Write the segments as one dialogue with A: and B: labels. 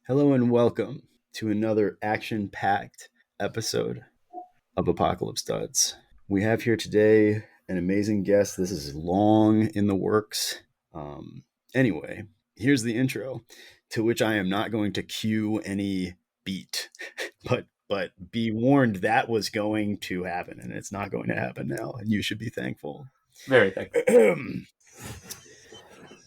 A: Hello and welcome to another action-packed episode of Apocalypse Duds. We have here today an amazing guest. This is long in the works. Anyway, here's the intro, to which I am not going to cue any beat, but be warned that was going to happen, and it's not going to happen now, and you should be thankful.
B: Very thankful.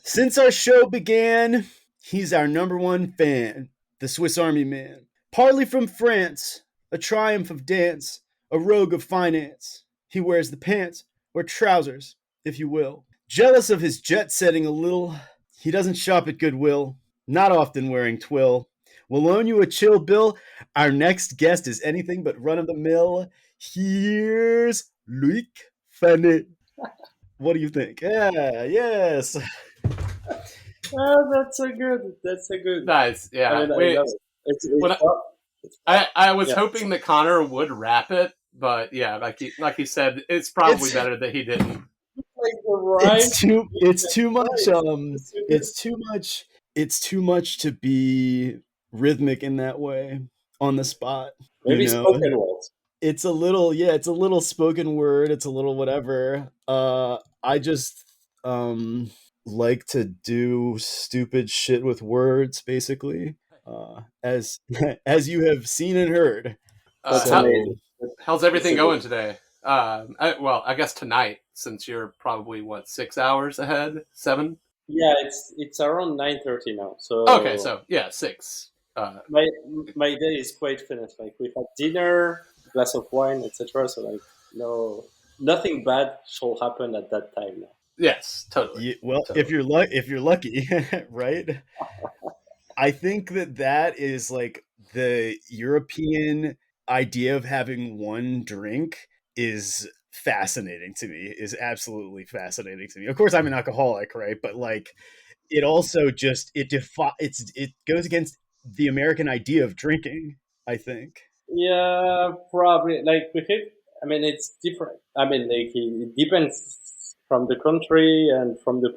A: Since our show began, he's our number one fan, the Swiss Army Man. Partly from France, a triumph of dance, a rogue of finance. He wears the pants, or trousers, if you will. Jealous of his jet setting a little, he doesn't shop at Goodwill, not often wearing twill. We'll loan you a chill bill. Our next guest is anything but run-of-the-mill. Here's Loïc Fanel. What do you think? Yeah, yes.
C: Oh, that's so good. That's so good.
B: Nice. Yeah.
C: I love it.
B: I was hoping that Connor would rap it, but yeah, like he said, it's probably better that he didn't.
A: It's too much to be rhythmic in that way on the spot.
C: Maybe spoken words.
A: It's a little spoken word. It's a little whatever. I just like to do stupid shit with words, basically. As you have seen and heard.
B: How's everything going today? I guess tonight, since you're probably 6 hours ahead, 7.
C: Yeah, it's around 9:30 now. So
B: okay, so yeah, 6.
C: My day is quite finished. Like we had dinner, glass of wine, etc. So like nothing bad shall happen at that time now.
B: Yes, totally.
A: Yeah, well, totally. If you're lucky, right? I think that is like the European idea of having one drink is fascinating to me. Is absolutely fascinating to me. Of course, I'm an alcoholic, right? But like, it also just it goes against the American idea of drinking, I think.
C: Yeah, probably. Like it's different. Like it depends from the country and from the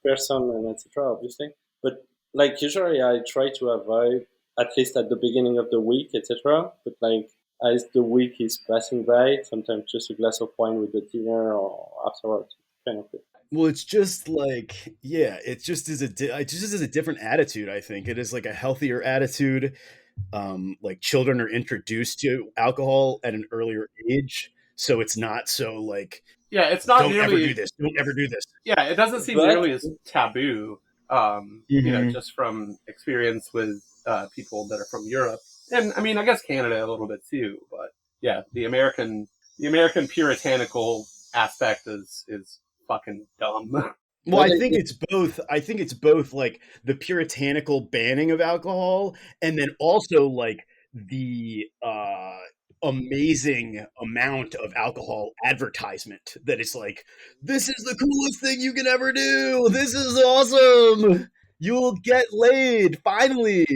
C: person and etc. Obviously, but like usually I try to avoid at least at the beginning of the week, etc. But like as the week is passing by, sometimes just a glass of wine with the dinner or afterwards, kind of thing.
A: Well, it's just like, yeah, it just is a different attitude. I think it is like a healthier attitude. Like children are introduced to alcohol at an earlier age, so it's not so like,
B: yeah, it's not
A: don't
B: nearly
A: ever do this. Don't ever do this.
B: Yeah, it doesn't seem nearly as taboo. Just from experience with people that are from Europe, and I mean, I guess Canada a little bit too. But yeah, the American puritanical aspect is fucking dumb.
A: Well, I think it's both like the puritanical banning of alcohol, and then also like the amazing amount of alcohol advertisement that is like, this is the coolest thing you can ever do. This is awesome. You'll get laid finally.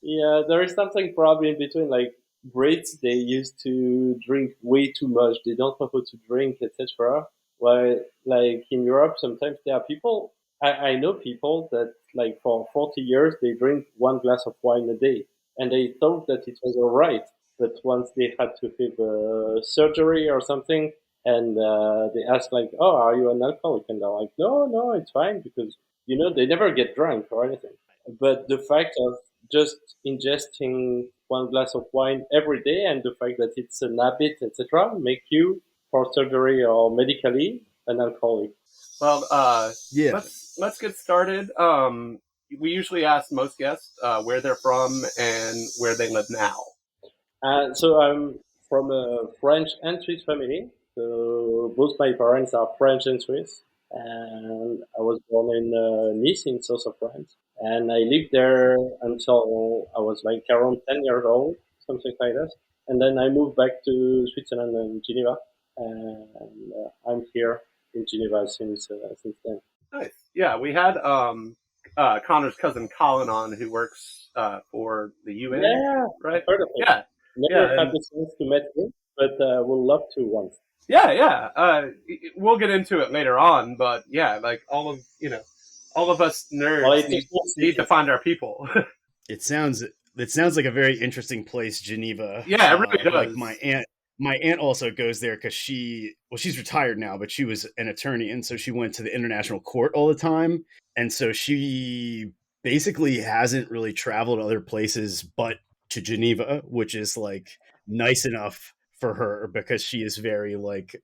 C: Yeah, there is something probably in between. Like Brits, they used to drink way too much. They don't know how to drink, etc. While like in Europe, sometimes there are people. I know people that like for 40 years they drink one glass of wine a day, and they thought that it was all right. But once they had to have a surgery or something, and they asked like, "Oh, are you an alcoholic?" And they're like, "No, it's fine," because they never get drunk or anything. But the fact of just ingesting one glass of wine every day, and the fact that it's an habit, etc., make you, for surgery or medically, an alcoholic.
B: Well, let's get started. We usually ask most guests where they're from and where they live now.
C: So I'm from a French and Swiss family. So both my parents are French and Swiss. And I was born in Nice, in south of France. And I lived there until I was like around 10 years old, something like that. And then I moved back to Switzerland and Geneva. And I'm here in Geneva since then.
B: Nice. Yeah, we had Connor's cousin Colin on, who works for the UN.
C: Yeah,
B: right?
C: I've heard of it.
B: Yeah.
C: Never had the chance to meet him, but would love to once.
B: Yeah. We'll get into it later on, but yeah, like all of us nerds need to find our people.
A: It sounds like a very interesting place, Geneva.
B: Yeah, it really
A: Like
B: does.
A: my aunt also goes there because she's retired now, but she was an attorney, and so she went to the international court all the time, and so she basically hasn't really traveled other places but to Geneva, which is like nice enough for her because she is very like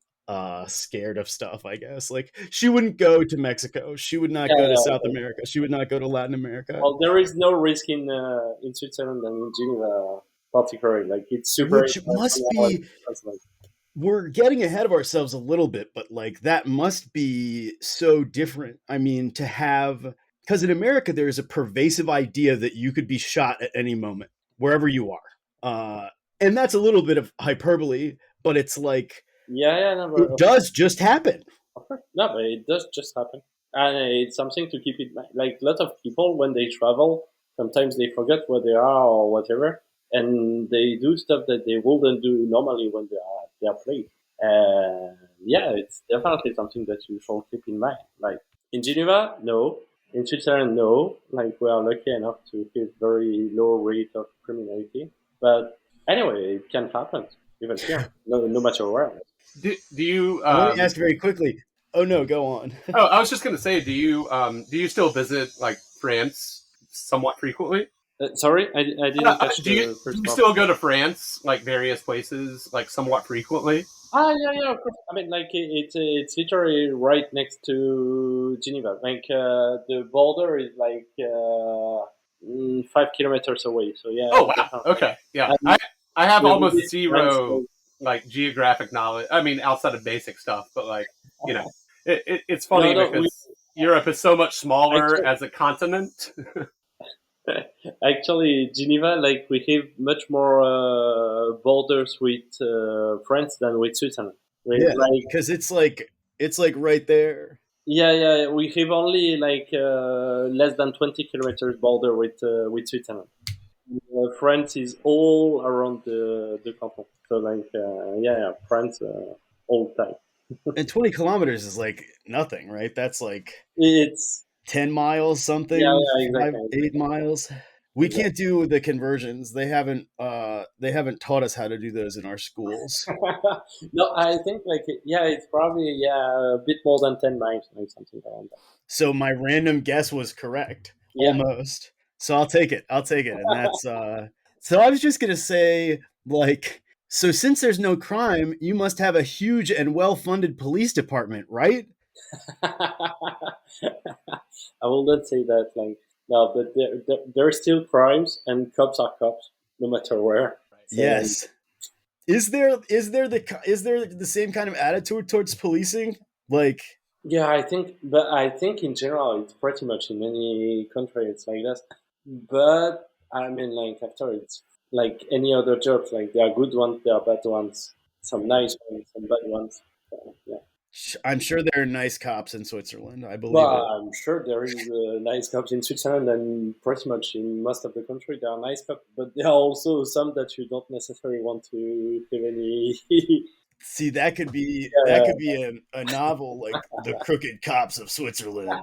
A: scared of stuff, I guess. Like she wouldn't go to Mexico, she would not
C: Yeah,
A: go to
C: yeah.
A: South America, she would not go to Latin America.
C: Well, there is no risk in Switzerland and in Geneva, particularly. Like it's super
A: Which must
C: international.
A: be, we're getting ahead of ourselves a little bit, but like that must be so different. I mean, to have, because in America, there is a pervasive idea that you could be shot at any moment, wherever you are. And that's a little bit of hyperbole, but it's like,
C: Yeah, no,
A: it does just happen.
C: of course. No, but it does just happen, and it's something to keep in mind. Like a lot of people, when they travel, sometimes they forget where they are or whatever, and they do stuff that they wouldn't do normally when they are at their place. And yeah, it's definitely something that you should keep in mind. Like in Geneva, no. In Switzerland, no. Like we are lucky enough to have very low rate of criminality, but anyway, it can happen even here, no matter where.
B: Do you?
A: Let me ask very quickly. Oh no, go on.
B: Oh, I was just going to say, do you still visit like France somewhat frequently?
C: Sorry, I didn't catch
B: Do you
C: the first part.
B: still go to France, like various places, like somewhat frequently?
C: Yeah, of course. I mean, like it's literally right next to Geneva. Like the border is like 5 kilometers away. So yeah,
B: Oh wow.
C: definitely.
B: Okay. Yeah.
C: And
B: I have
C: the
B: almost
C: biggest France,
B: zero like geographic knowledge. I mean, outside of basic stuff, but like you know, it's funny
C: no, we
B: because Europe is so much smaller
C: actually,
B: as a continent.
C: actually Geneva, like we have much more borders with France than with Switzerland.
A: Yeah,
C: Like
A: because it's like right there.
C: yeah, we have only like less than 20 kilometers border with Switzerland. France is all around the continent. So like yeah, France all the time.
A: And 20 kilometers is like nothing, right? That's like
C: It's
A: 10 miles
C: yeah,
A: something, five,
C: exactly.
A: 8 miles. We
C: Exactly.
A: can't do the conversions. They haven't taught us how to do those in our schools.
C: No, I think like yeah, it's probably yeah a bit more than 10 miles, like something around that.
A: So my random guess was correct,
C: Yeah.
A: almost. So I'll take it. I'll take it. And that's so I was just going to say like, so since there's no crime, you must have a huge and well-funded police department, right?
C: I will not say that like no, but there are still crimes and cops are cops no matter where. So like
A: Yes. Is there the same kind of attitude towards policing? Like,
C: yeah, I think in general it's pretty much in any country it's like that. But I mean, like after it's like any other job, like there are good ones, there are bad ones, some nice ones, some bad ones. So, yeah.
A: I'm sure there are nice cops in Switzerland. I believe
C: Well,
A: it.
C: I'm sure there is nice cops in Switzerland and pretty much in most of the country there are nice cops, but there are also some that you don't necessarily want to have any.
A: See, that
C: Yeah,
A: could be a novel like The Crooked Cops of Switzerland.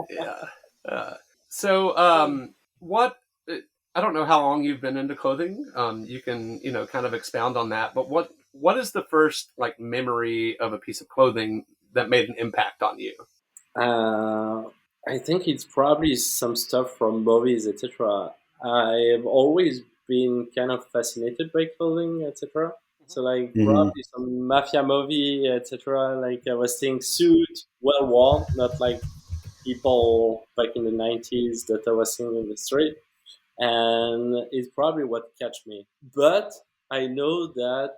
B: Yeah. Uh, so, what? I don't know how long you've been into clothing. You can, kind of expound on that. But what is the first like memory of a piece of clothing that made an impact on you?
C: Uh, I think it's probably some stuff from movies, etc. I have always been kind of fascinated by clothing, etc. So like
A: Mhm.
C: probably some mafia movie, etc. Like I was seeing suit, well worn, not like people back in the 90s that I was seeing in the street. And it's probably what catch me. But I know that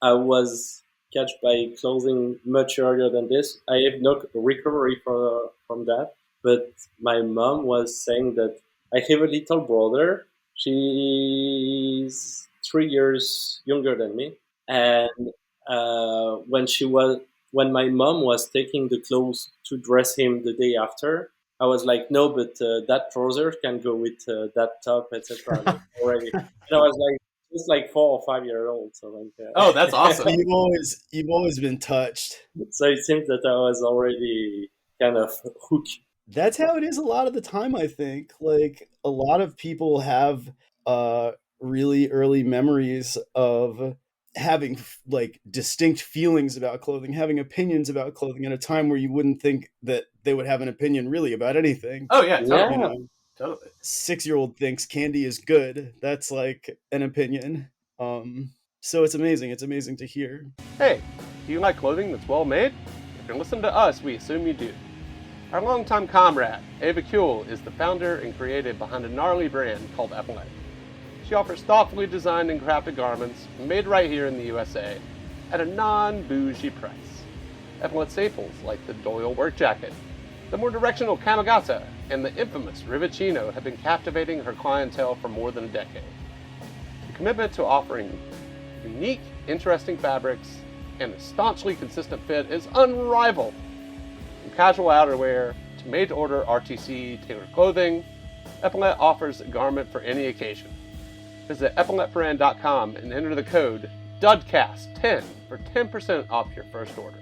C: I was catched by clothing much earlier than this. I have no recovery from that. But my mom was saying that I have a little brother. She's 3 years younger than me, and when my mom was taking the clothes to dress him the day after, I was like, no, but that trouser can go with that top, etc. Like already, and I was like, just like 4 or 5 years old. So like,
B: Oh, that's
A: So
B: awesome.
A: you've always been touched.
C: so it seems that I was already kind of hooked.
A: That's how it is a lot of the time, I think. Like, a lot of people have really early memories of having like distinct feelings about clothing, having opinions about clothing at a time where you wouldn't think that they would have an opinion really about anything.
B: Oh yeah, totally.
A: You
C: Yeah.
A: know,
B: Totally.
A: 6-year-old thinks candy is good. That's like an opinion. So it's amazing. It's amazing to hear.
B: Hey, do you like clothing that's well made? If you're listening to us, we assume you do. Our longtime comrade, Ava Kuehl, is the founder and creative behind a gnarly brand called Epaulet. She offers thoughtfully designed and crafted garments made right here in the USA at a non-bougie price. Epaulet staples like the Doyle work jacket, the more directional Kamigata, and the infamous Rivicino have been captivating her clientele for more than a decade. The commitment to offering unique, interesting fabrics and a staunchly consistent fit is unrivaled. From casual outerwear to made-to-order RTC tailored clothing, Epaulet offers a garment for any occasion. Visit epauletbrand.com and enter the code DUDCAST10 for 10% off your first order.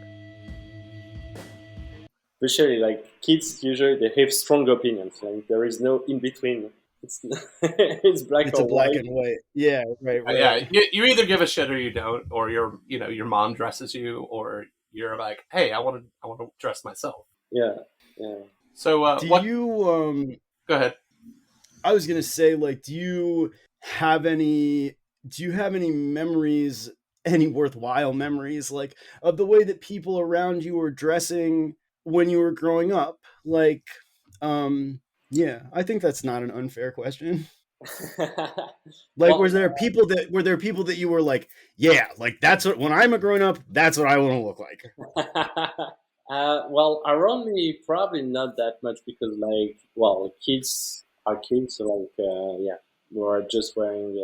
C: Especially like kids, usually they have strong opinions. Like there is no in between. It's it's black
A: It's
C: or
A: a black
C: white.
A: and white. Yeah, right.
B: Yeah, you either give a shit or you don't, or your mom dresses you, or you're like, hey, I want to dress myself.
C: Yeah.
B: So
A: you
B: Go ahead.
A: I was gonna say, like, do you have any memories, any worthwhile memories, like, of the way that people around you were dressing when you were growing up? Like, yeah, I think that's not an unfair question. Like,
C: Well,
A: were there people that you were like, yeah, like that's what, when I'm a grown up, that's what I want to look like?
C: well, around me, probably not that much because, like, well, kids are kids, so like, yeah, we're just wearing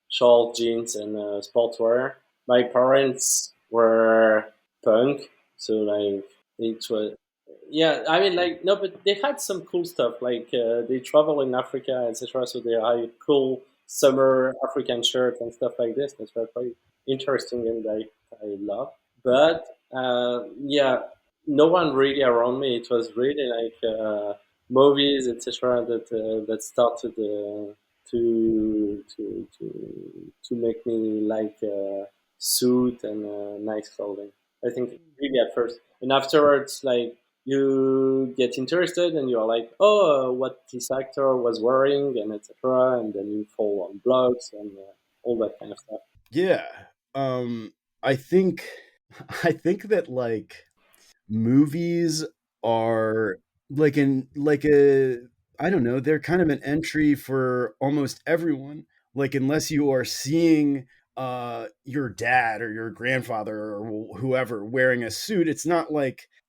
C: short jeans and sportswear. My parents were punk, so like, it was, yeah. I mean, like, no, but they had some cool stuff. Like, they travel in Africa, etc. So they had cool summer African shirts and stuff like this. That's very quite interesting, and I love. But yeah, no one really around me. It was really like movies, etc. That started to make me like suit and nice clothing. I think really at first, and afterwards, like you get interested and you're like, oh, what this actor was wearing and etc. And then you follow on blogs and all that kind of stuff.
A: Yeah. I think that like movies are like an like a I don't know, they're kind of an entry for almost everyone. Like, unless you are seeing your dad or your grandfather or whoever wearing a suit,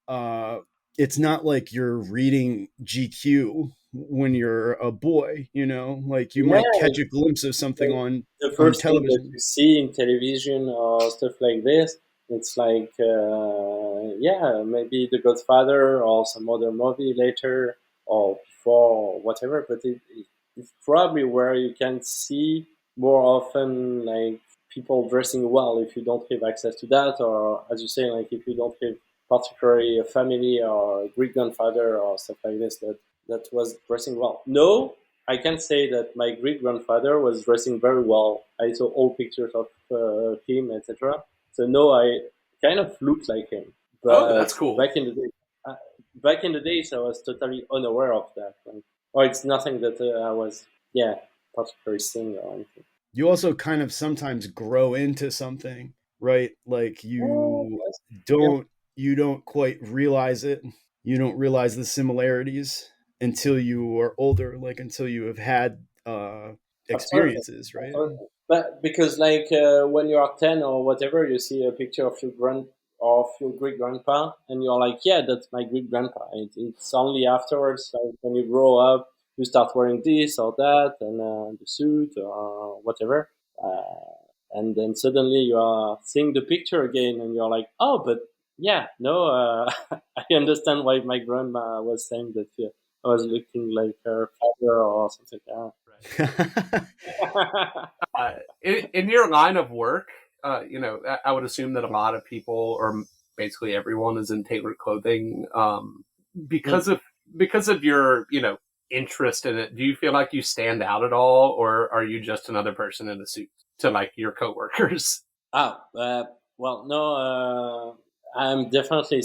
A: uh it's not like you're reading GQ when you're a boy, you know? Like, you
C: Yeah,
A: might catch a glimpse of something
C: like the
A: on
C: first thing that
A: television.
C: you see in television or stuff like this, it's like, yeah, maybe The Godfather or some other movie later or before or whatever, but it's probably where you can see more often, like people dressing well if you don't have access to that, or as you say, like if you don't have particularly a family or a great grandfather or stuff like this that was dressing well. No, I can say that my great grandfather was dressing very well. I saw all pictures of him, etc. So no, I kind of looked like him.
B: Oh, that's
C: But
B: cool.
C: uh, back in the days, I was totally unaware of that. Like, or it's nothing that I was, yeah, particularly seeing or anything.
A: You also kind of sometimes grow into something, right? Like,
C: Oh, yes. Yeah,
A: don't you don't quite realize it. You don't realize the similarities until you are older, like until you have had
C: absolutely.
A: experiences, right?
C: Absolutely. But because like when you are 10 or whatever, you see a picture of your great grandpa, and you're like, yeah, that's my great grandpa. It's only afterwards, like when you grow up, you start wearing this or that, and the suit or whatever, and then suddenly you are seeing the picture again, and you're like, oh, but yeah, no, I understand why my grandma was saying that I was looking like her father or something like that.
B: In your line of work, I would assume that a lot of people, or basically everyone, is in tailored clothing because of because of your, interest in it, do you feel like you stand out at all, or are you just another person in a suit to like your coworkers?
C: Well, no, I'm definitely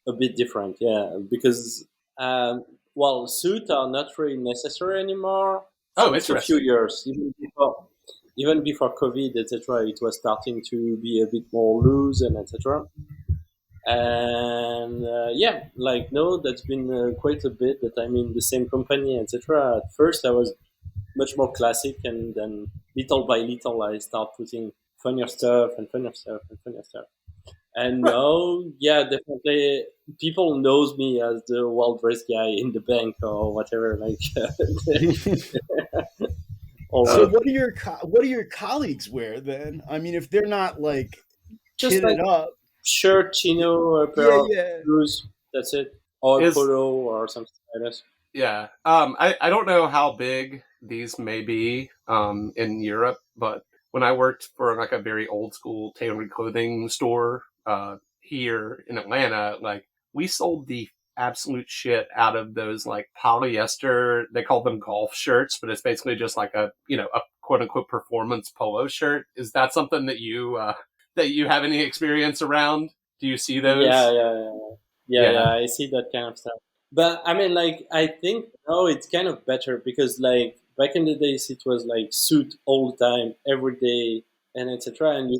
C: a bit different. Yeah, because well, suits are not really necessary anymore
B: Oh,
C: since a few
B: interesting.
C: years. Even before COVID, etc., it was starting to be a bit more loose and etc. And yeah, like no, that's been quite a bit that I'm in the same company, etc. At first, I was much more classic, and then little by little, I start putting funnier stuff and funnier stuff and funnier stuff. And
B: Right.
C: now, yeah, definitely, people knows me as the well dressed guy in the bank or whatever. Like,
A: So
C: or
A: what do your colleagues wear then? I mean, if they're not like
C: just like
A: kitted up,
C: shirt, chino, a pair
A: yeah,
C: of
A: yeah.
C: shoes. That's it, or a
B: Is
C: polo or something like that.
B: Yeah. I don't know how big these may be in Europe, but when I worked for like a very old school tailored clothing store here in Atlanta, like we sold the absolute shit out of those like polyester, they call them golf shirts, but it's basically just like a quote unquote performance polo shirt. Is that something that you have any experience around? Do you see
C: Yeah,
B: those?
C: yeah, yeah,
B: Yeah.
C: I see that kind of stuff. But I mean, like, I think now it's kind of better because, like, back in the days, it was like suit all the time, every day, and etc. And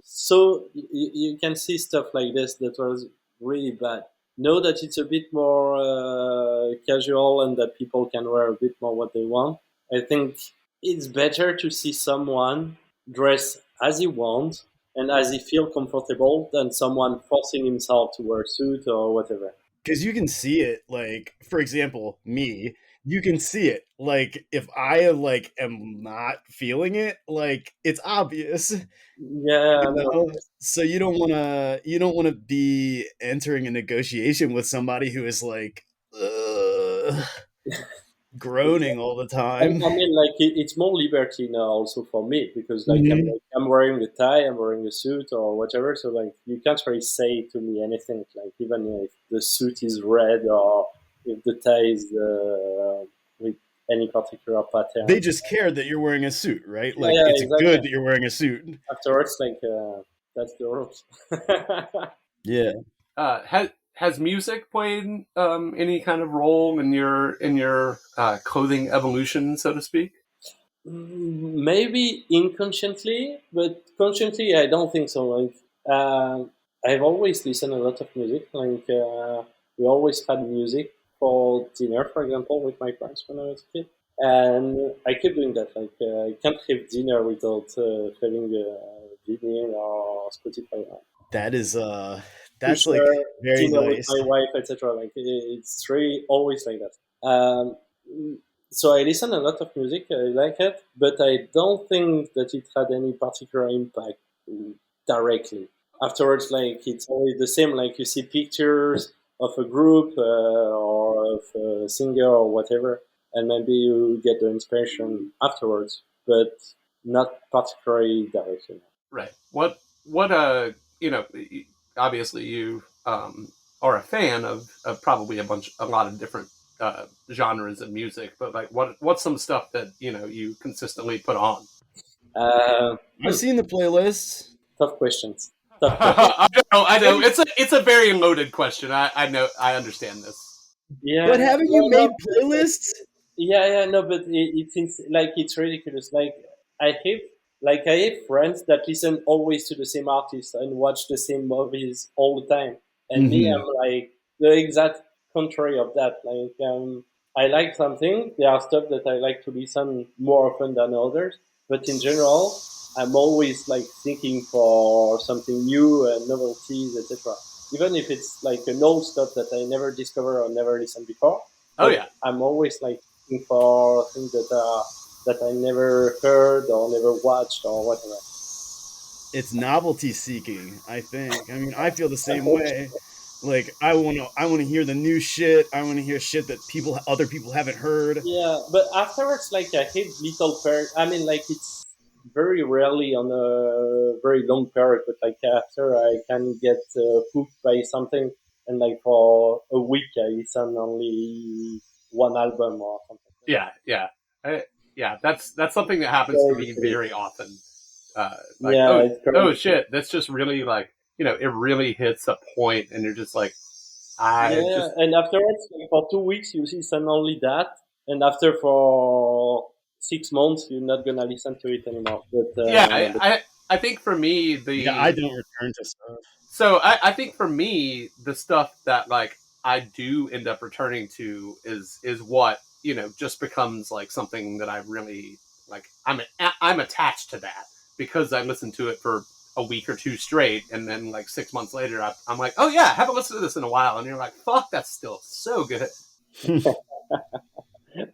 C: you can see stuff like this that was really bad. Know that it's a bit more casual and that people can wear a bit more what they want. I think it's better to see someone dress as he wants and as he feel comfortable than someone forcing himself to wear a suit or whatever.
A: Because you can see it. Like, for example, me, you can see it. Like, if I like am not feeling it, like it's obvious,
C: Yeah,
A: you
C: no,
A: know. So you don't wanna be entering a negotiation with somebody who is like groaning all the
C: and
A: time.
C: I mean, like it's more liberty now also for me because
A: Mhm.
C: like I'm wearing a tie, I'm wearing a suit or whatever. So like you can't really say to me anything. Like even if the suit is red or if the tie is with any particular
A: They
C: pattern.
A: just care that you're wearing a suit, right?
C: Yeah,
A: Like
C: yeah,
A: it's
C: exactly.
A: good that you're wearing a suit.
C: Afterwards, like that's the rules.
A: Yeah.
B: Has music played any kind of role in your clothing evolution, so to speak?
C: Maybe inconsciently, but consciently, I don't think so. Like, I've always listened a lot of music. Like, we always had music for dinner, for example, with my parents when I was a kid, and I keep doing that. Like, I can't have dinner without having vinyl or Spotify on.
A: That is
C: To
A: that's like
C: share
A: very
C: dinner with
A: nice.
C: my wife, etc. Like, it's really always like that. So I listen a lot of music. I like it, but I don't think that it had any particular impact directly. Afterwards, like it's always the same. Like you see pictures of a group or of a singer or whatever, and maybe you get the inspiration afterwards, but not particularly directly.
B: Right. What you know obviously you are a fan of probably a lot of different genres of music, but like what's some stuff that you consistently put on?
C: Uh,
A: I've
C: hmm,
A: seen the playlists.
C: tough questions. Tough questions.
B: I know it's a very loaded question. I know, I understand this.
C: Yeah,
A: But haven't
C: no,
A: you
C: no,
A: made playlists?
C: yeah, yeah, no, but it seems like it's ridiculous. I have friends that listen always to the same artist and watch the same movies all the time, and me,
A: Hmm.
C: I'm like the exact contrary of that. Like, I like something. There are stuff that I like to listen more often than others, but in general, I'm always like thinking for something new and novelties, etc. Even if it's like an old stuff that I never discovered or never listened before,
B: Oh
C: but
B: yeah.
C: I'm always like looking for things that I never heard or never watched or whatever.
A: It's novelty seeking, I think. I mean, I feel the same way. Like I want to hear the new shit. I want to hear shit that other people haven't heard.
C: Yeah, but afterwards, like I hit little period. I mean, like it's very rarely on a very long period, but like after I can get hooked by something, and like for a week I listen only one album or something.
B: Yeah. That's something that happens to me very often. Shit, that's just really like, it really hits a point, and you're just like,
C: and afterwards, like, for 2 weeks, you listen only that, and after for 6 months, you're not gonna listen to it anymore. But
B: I think for me
A: I don't return to stuff.
B: So I think for me, the stuff that like I do end up returning to is what just becomes like something that I really like. I'm attached to that because I listened to it for a week or two straight, and then like 6 months later, I'm like, oh yeah, I haven't listened to this in a while, and you're like, fuck, that's still so good.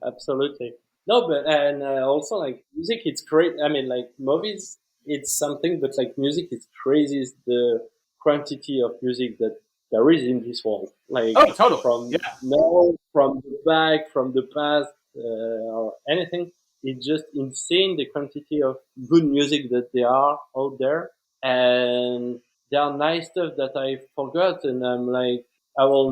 C: Absolutely. No, but and also like music, it's great. I mean, like movies, it's something, but like music, it's crazy. Is the quantity of music that there is in this world. Like
B: totally.
C: From now, from the back, from the past, or anything. It's just insane the quantity of good music that there are out there, and there are nice stuff that I forgot, and I'm like, I will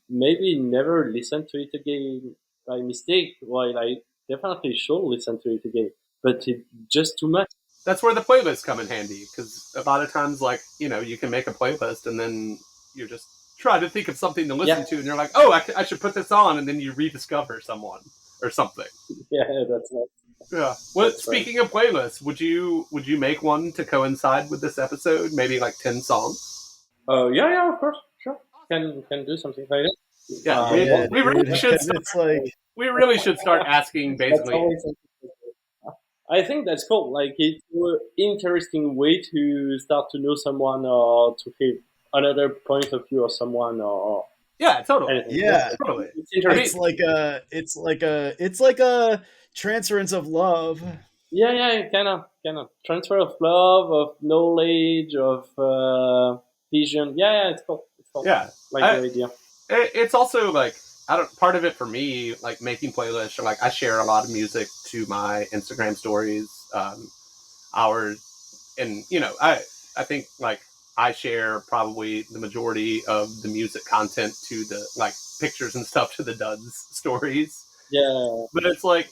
C: maybe never listen to it again by mistake, while I definitely should listen to it again. But it's just too much.
B: That's where the playlists come in handy, because a lot of times, like, you can make a playlist and then you're just trying to think of something to listen to, and you're like, oh, I should put this on, and then you rediscover someone or something.
C: Yeah, that's nice.
B: Yeah. Well, speaking of playlists, would you make one to coincide with this episode? Maybe like 10 songs?
C: Yeah, of course, sure. Can do something like that.
B: Yeah, we really should. It's like we really should start asking basically.
C: I think that's cool. Like it's an interesting way to start to know someone or to have another point of view of someone or.
B: Yeah, totally.
C: Anything.
A: Yeah,
C: totally.
A: It's like a transference of love.
C: Yeah, kind of transfer of love, of knowledge, of vision. Yeah, it's cool.
B: Yeah,
C: like the idea.
B: It's also like part of it for me, like making playlists, or like I share a lot of music to my Instagram stories, and I think like I share probably the majority of the music content to the like pictures and stuff to the Duds stories.
C: Yeah,
B: but it's like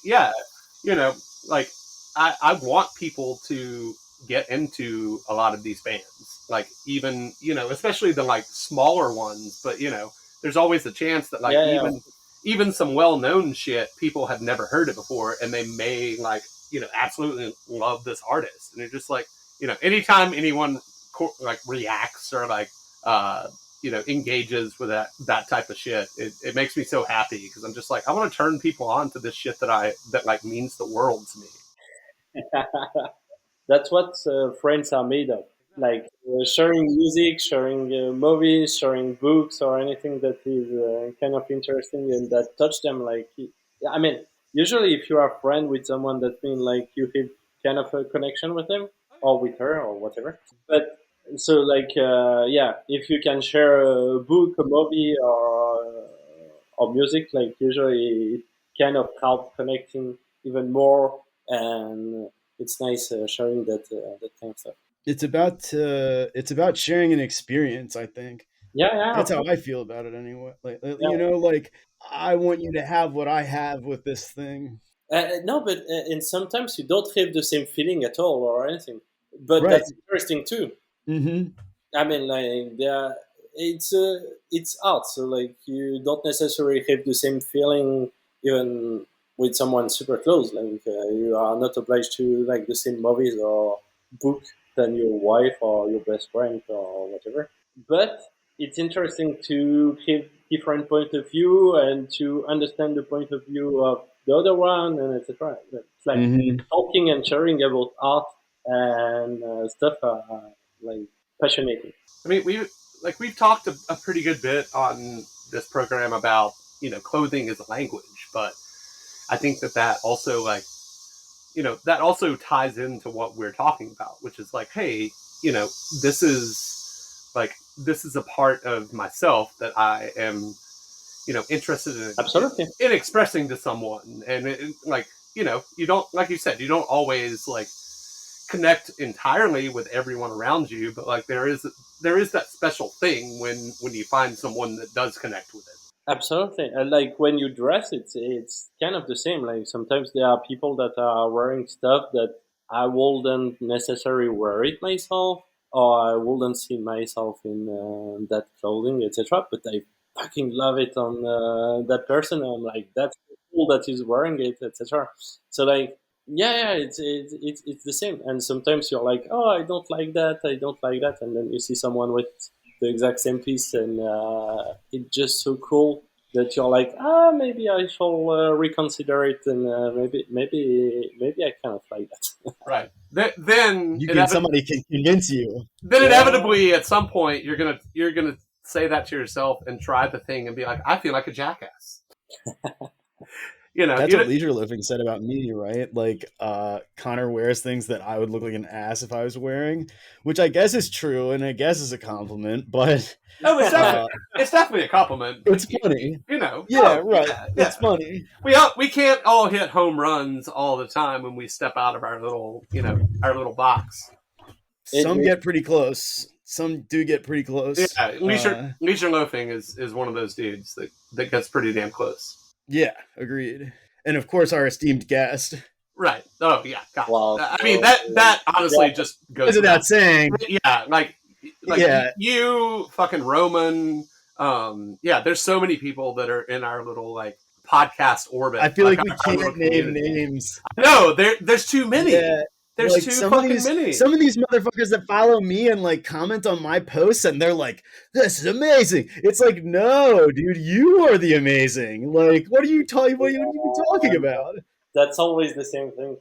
B: like I want people to get into a lot of these bands, like even especially the like smaller ones, but there's always a chance that like even some well-known shit, people have never heard it before, and they may like absolutely love this artist, and you're just like anytime anyone like reacts or like engages with that type of shit, it makes me so happy, because I'm just like, I want to turn people on to this shit that like means the world to me.
C: That's what friends are made of. Like sharing music, sharing movies, sharing books, or anything that is kind of interesting and that touch them. Like, I mean, usually if you are a friend with someone, that means like you have kind of a connection with them or with her or whatever. But so like, if you can share a book, a movie, or music, like usually it kind of help connecting even more, and it's nice sharing that kind of stuff.
A: It's about sharing an experience, I think.
C: Yeah.
A: That's how I feel about it anyway. Like I want you to have what I have with this thing.
C: No, but and sometimes you don't have the same feeling at all or anything. But
A: Right.
C: that's interesting too.
A: Mm-hmm.
C: I mean, like it's art, so like you don't necessarily have the same feeling even with someone super close. Like you are not obliged to like the same movies or book than your wife or your best friend or whatever. But it's interesting to have different point of view and to understand the point of view of the other one, and etc. It's like talking and sharing about art and stuff like passionate.
B: I mean, we've talked a pretty good bit on this program about clothing as a language, but I think that also like that also ties into what we're talking about, which is like, hey, this is a part of myself that I am interested in,
C: absolutely,
B: in expressing to someone, and like you don't, like you said, you don't always like connect entirely with everyone around you, but like there is that special thing when you find someone that does connect with it.
C: Absolutely. Like when you dress, it's kind of the same. Like sometimes there are people that are wearing stuff that I wouldn't necessarily wear it myself, or I wouldn't see myself in that clothing, etc. But I fucking love it on that person. I'm like, that's cool that he's wearing it, etc. So like, yeah, it's the same. And sometimes you're like, oh, I don't like that, I don't like that, and then you see someone with the exact same piece, and it's just so cool that you're like, maybe I shall reconsider it, and maybe I kind of like that.
B: Right. Then
A: Somebody can convince you.
B: Then inevitably, at some point, you're gonna say that to yourself and try the thing and be like, I feel like a jackass.
A: That's what Leisure Living said about me, right? Like, Connor wears things that I would look like an ass if I was wearing, which I guess is true, and I guess is a compliment, but...
B: it's definitely a compliment.
A: It's funny.
B: Yeah,
A: right. Yeah. It's funny.
B: We can't all hit home runs all the time when we step out of our little box.
A: Some get pretty close. Some do get pretty close.
B: Yeah, Leisure Loafing is one of those dudes that gets pretty damn close.
A: Yeah, agreed. And of course, our esteemed guest.
B: Right. Oh, yeah. God. Well, I mean, that honestly just goes
A: without saying.
B: Yeah, like you, fucking Roman. There's so many people that are in our little, like, podcast orbit.
A: I feel like we can't name names.
B: No, there's too many. Yeah. There's like too fucking many.
A: Some of these motherfuckers that follow me and like comment on my posts and they're like, "This is amazing." It's like, no, dude, you are the amazing. Like, what are you talking about?
C: That's always the same thing.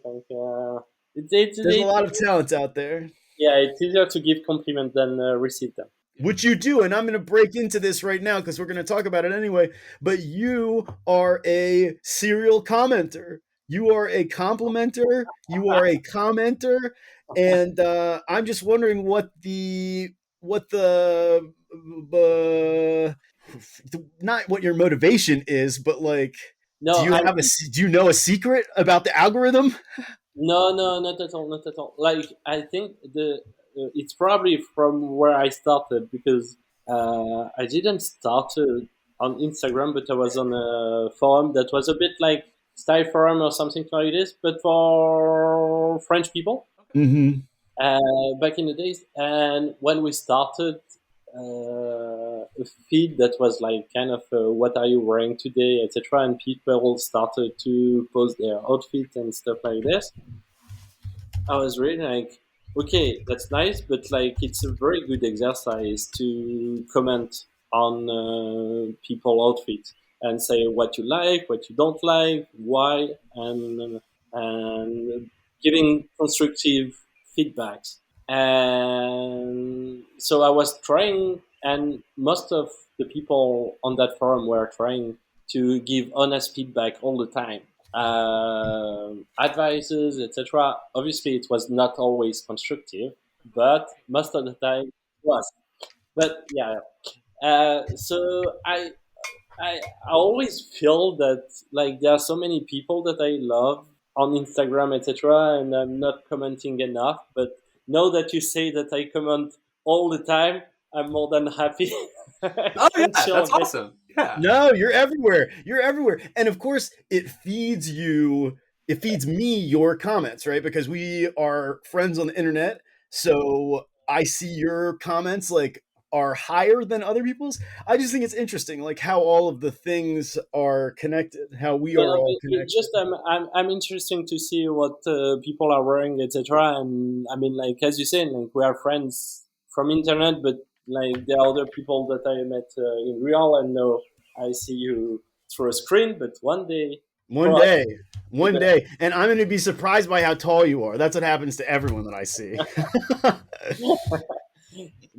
A: There's a lot of talent out there.
C: Yeah, it's easier to give compliments than receive them.
A: Which you do, and I'm going to break into this right now because we're going to talk about it anyway. But you are a serial commenter. You are a complimenter. You are a commenter, and I'm just wondering what the not what your motivation is, but like, do you know a secret about the algorithm?
C: No, not at all. Like, I think it's probably from where I started, because I didn't start on Instagram, but I was on a forum that was a bit like Style Forum or something like this, but for French people.
A: Mm-hmm.
C: Back in the days, and when we started a feed that was like kind of what are you wearing today, etc., and people started to post their outfit and stuff like this, I was really like, okay, that's nice, but like it's a very good exercise to comment on people outfit and say what you like, what you don't like, why, and giving constructive feedbacks. And so I was trying, and most of the people on that forum were trying to give honest feedback all the time, advices, etc. Obviously, it was not always constructive, but most of the time it was. But yeah, so I always feel that like there are so many people that I love on Instagram, etc., and I'm not commenting enough. But now that you say that I comment all the time, I'm more than happy.
B: Oh yeah, that's awesome. Yeah.
A: No, you're everywhere. And of course, it feeds me your comments, right? Because we are friends on the internet. So I see your comments like are higher than other people's. I just think it's interesting, like how all of the things are connected, how we are all connected.
C: Just I'm interesting to see what people are wearing, etc. And I mean, like as you said, like we are friends from internet, but like there are other people that I met in real, and now I see you through a screen. But one day,
A: and I'm going to be surprised by how tall you are. That's what happens to everyone that I see.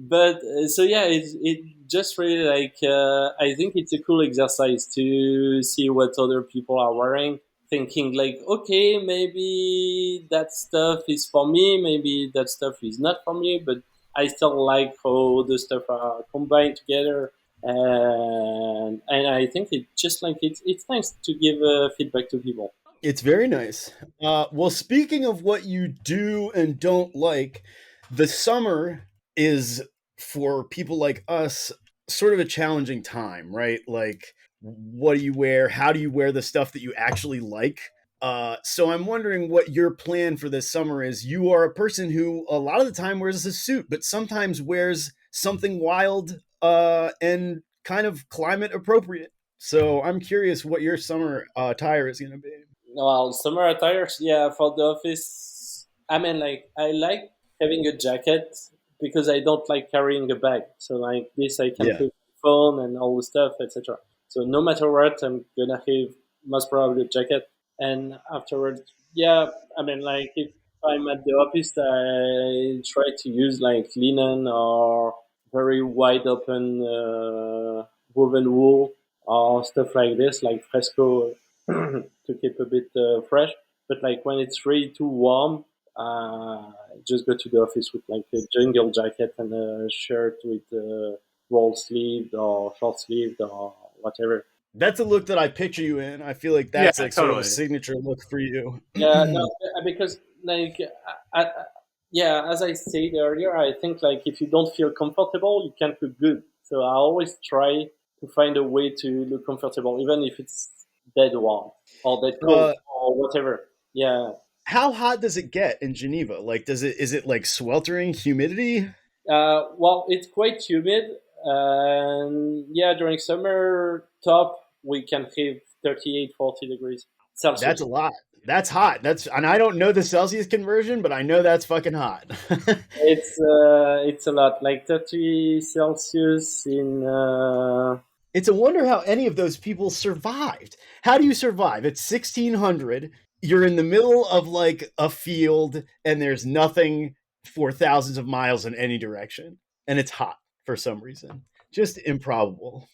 C: But so yeah, it just really like I think it's a cool exercise to see what other people are wearing, thinking like, okay, maybe that stuff is for me, maybe that stuff is not for me, but I still like how the stuff are combined together, and I think it's nice to give feedback to people.
A: It's very nice. Well, speaking of what you do and don't like, the summer is, for people like us, sort of a challenging time, right? Like, what do you wear? How do you wear the stuff that you actually like? So I'm wondering what your plan for this summer is. You are a person who a lot of the time wears a suit, but sometimes wears something wild and kind of climate appropriate. So I'm curious what your summer attire is going to be.
C: Well, summer attires, yeah, for the office. I mean, like, I like having a jacket because I don't like carrying a bag. So, like this, I can
A: Yeah.
C: put phone and all the stuff, etc. So, no matter what, I'm gonna have most probably a jacket. And afterwards, yeah, I mean, like, if I'm at the office, I try to use like linen or very wide open woven wool or stuff like this, like fresco to keep a bit fresh. But like when it's really too warm, just go to the office with like a jungle jacket and a shirt with roll sleeved or short sleeved or whatever.
A: That's a look that I picture you in. I feel like
B: Yeah,
A: that's like sort of a
B: totally.
A: signature look for you.
C: Yeah, no, because like, yeah, as I said earlier, I think like if you don't feel comfortable, you can't look good. So I always try to find a way to look comfortable, even if it's dead warm or dead cold
A: uh,
C: or whatever. Yeah.
A: how hot does it get in Geneva? Like, is it like sweltering humidity?
C: Well, it's quite humid, and yeah, during summer top we can have 38, 40 degrees
A: That's
C: Celsius.
A: a lot. That's hot. And I don't know the Celsius conversion, but I know that's fucking hot.
C: It's a lot, like 30 Celsius in.
A: It's a wonder how any of those people survived. How do you survive? It's 1600. You're in the middle of like a field and there's nothing for thousands of miles in any direction. And it's hot for some reason. Just improbable.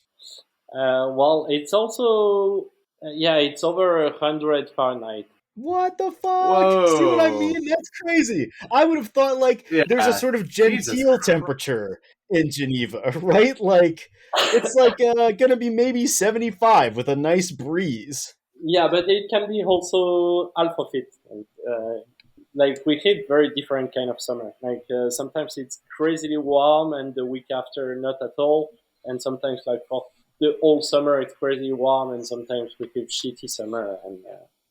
C: Well, it's also yeah, it's over 100 Fahrenheit.
A: What the fuck? See what I
B: Whoa.
A: mean? That's crazy. I would have thought like there's a
B: Yeah.
A: sort of
B: Jesus
A: genteel
B: Christ.
A: temperature in Geneva, right? Like it's like gonna be maybe 75 with a nice breeze.
C: Yeah, but it can be also half of it. Like we have very different kind of summer. Like sometimes it's crazily warm, and the week after not at all. And sometimes like for the whole summer it's crazy warm, and sometimes we have shitty summer. And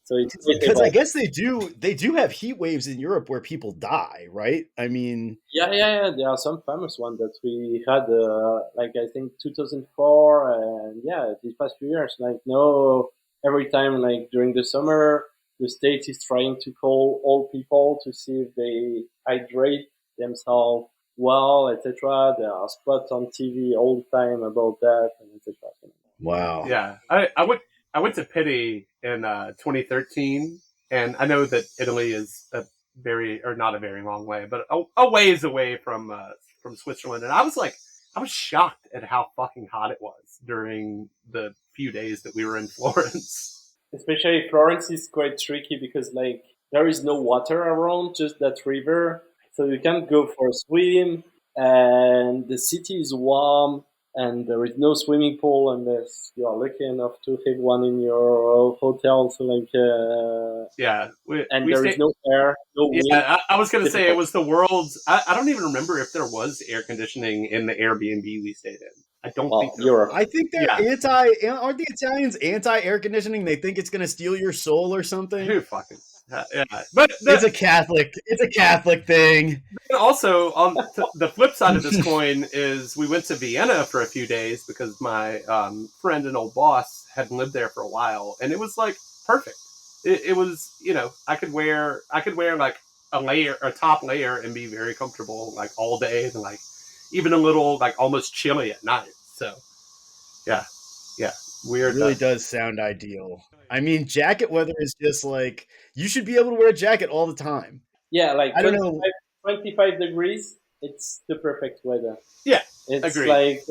C: so it's quite
A: Because I
C: evolved.
A: guess they do have heat waves in Europe where people die, right? I mean,
C: Yeah. There are some famous ones that we had, like I think 2004, and yeah, these past few years. Like no, every time like during the summer, the state is trying to call all people to see if they hydrate themselves well, etc. There are spots on TV all the time about that, and etc.
A: wow.
B: Yeah, I went to Pity in 2013, and I know that Italy is a very or not a very long way, but a ways away from Switzerland, and I was shocked at how fucking hot it was during the few days that we were in Florence.
C: Especially Florence is quite tricky because like there is no water around, just that river, so you can't go for a swim, and the city is warm, and there is no swimming pool unless you are lucky enough to have one in your hotel. So like,
B: Yeah,
C: and
B: we
C: there is
B: stayed.
C: no air, no
B: Yeah,
C: wind.
B: I was gonna say it
C: Difficult.
B: was the world's. I don't even remember if there was air conditioning in the Airbnb we stayed in. I don't think
C: Well,
B: there
C: Europe.
A: I think they're
B: Yeah,
A: aren't the Italians anti air conditioning? They think it's going to steal your soul or something.
B: who fucking yeah. But
A: It's a Catholic thing.
B: also on the flip side of this coin is we went to Vienna for a few days because my friend and old boss had lived there for a while, and it was like perfect. It was I could wear like a top layer, and be very comfortable like all day, and like even a little like almost chilly at night. So yeah, yeah,
A: It
B: weird.
A: really does sound ideal. I mean, jacket weather is just like you should be able to wear a jacket all the time.
C: Yeah, like
A: I don't know.
C: 25 degrees. It's the perfect weather.
B: Yeah,
C: It's
B: agreed.
C: like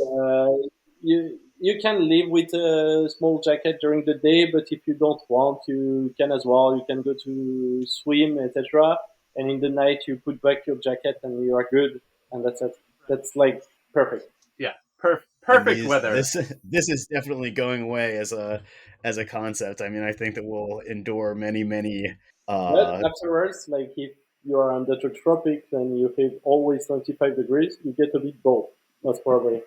C: you can live with a small jacket during the day, but if you don't want, you can as well. You can go to swim, etc. And in the night, you put back your jacket, and you are good. And that's it. That's like perfect.
B: Yeah,
A: And
B: perfect weather.
A: this is definitely going away as a concept. I mean, I think that we'll endure many
C: But
A: uh
C: afterwards, like if you are under the tropics and you have always 25 degrees, you get a bit bored. Most probably.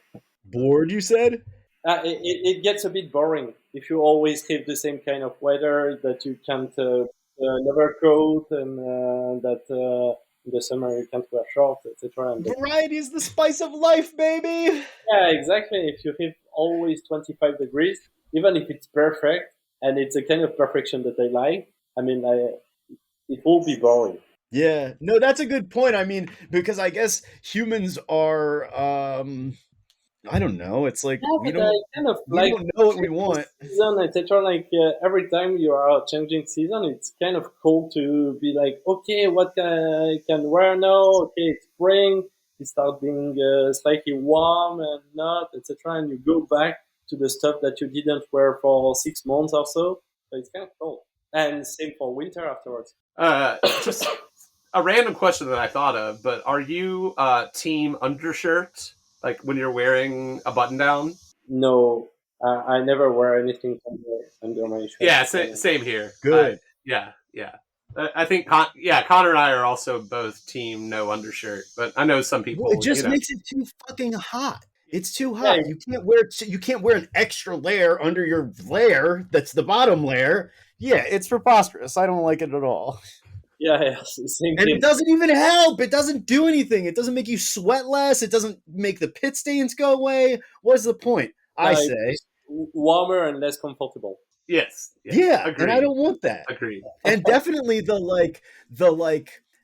A: bored, you said?
C: It gets a bit boring if you always have the same kind of weather that you can't never coat and that in the summer you can't wear shorts, etc. And
A: Variety is the spice of life, baby.
C: yeah, exactly. If you have always 25 degrees, even if it's perfect and it's a kind of perfection that I like, I mean, it will be boring.
A: Yeah, no, that's a good point. I mean, because I guess humans are, I don't know. It's like
C: Yeah, but I kind of
A: we
C: like
A: don't know what we
C: changing
A: want.
C: season, etc. Like every time you are changing season, it's kind of cool to be like, okay, what I can wear now? Okay, it's spring. It starts being slightly warm and not, etc. And you go back to the stuff that you didn't wear for 6 months or so. So it's kind of cool. And same for winter afterwards.
B: Just a random question that I thought of, but are you team undershirt? Like when you're wearing a button down?
C: No, I never wear anything under my shirt.
B: Yeah, same here.
A: Good.
B: Yeah, yeah. I think Connor and I are also both team no undershirt, but I know some
A: Well, it
B: people,
A: just makes it too fucking hot. It's too
C: Yeah,
A: hot. You can't wear an extra layer under your layer that's the bottom layer. Yeah, it's preposterous. I don't like it at all.
C: yeah, same
A: And
C: here.
A: it doesn't even help. It doesn't do anything. It doesn't make you sweat less. It doesn't make the pit stains go away. What's the point? I
C: No, it's
A: say.
C: just warmer and less comfortable.
B: yes,
A: Yeah, and I
B: agreed,
A: don't want that.
B: agreed.
A: And definitely the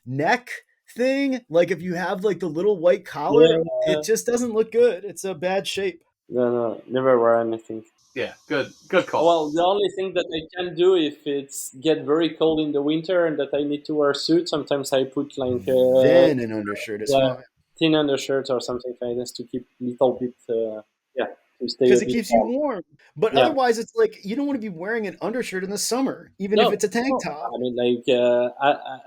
A: neck thing, like if you have like the little white collar,
C: Yeah,
A: it just doesn't look good. It's a bad shape.
C: no, never wear anything.
B: Yeah, good call.
C: Well, the only thing that I can do if it's get very cold in the winter and that I need to wear a suit, sometimes I put like
A: Then an undershirt is
C: yeah,
A: fine.
C: thin undershirt or something like this to keep a little bit, yeah, to stay a
A: Because it
C: bit
A: keeps you
C: warm.
A: warm. But
C: Yeah.
A: otherwise, it's like you don't want to be wearing an undershirt in the summer, even if
C: No,
A: it's a tank
C: no.
A: top.
C: I mean, like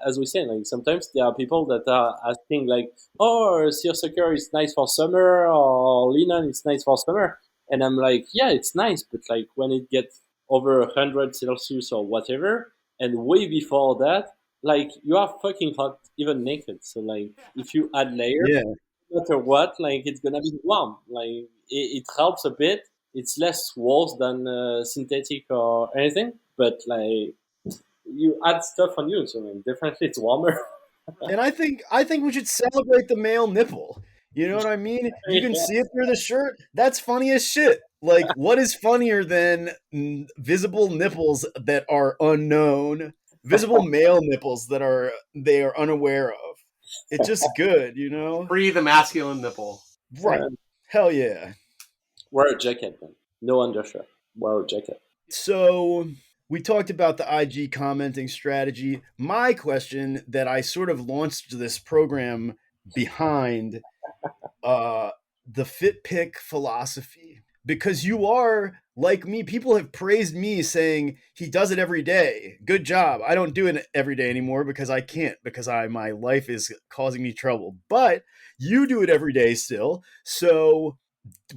C: as we say, like sometimes there are people that are asking, like, "Oh, seersucker is nice for summer, or linen is nice for summer," and I'm like, "Yeah, it's nice, but like when it gets over 100 Celsius or whatever, and way before that, like you are fucking hot even naked. So like if you add layers,
A: Yeah.
C: no matter what, like it's gonna be warm. Like it helps a bit. It's less worse than synthetic or anything, but like you add stuff on you, so I mean, definitely it's warmer.
A: And I think we should celebrate the male nipple. You know what I mean? You can
C: Yeah.
A: see it through the shirt. That's funny as shit. Like, what is funnier than visible nipples that are unknown? Visible male nipples that they are unaware of. It's just good, you know?
B: Free the masculine nipple.
A: Right. Hell yeah.
C: Wear a jacket, man. No undershirt. Wear a jacket.
A: So we talked about the IG commenting strategy. My question that I sort of launched this program behind the fit pick philosophy, because you are like me. People have praised me saying he does it every day. Good job. I don't do it every day anymore because I can't, because my life is causing me trouble. But you do it every day still. So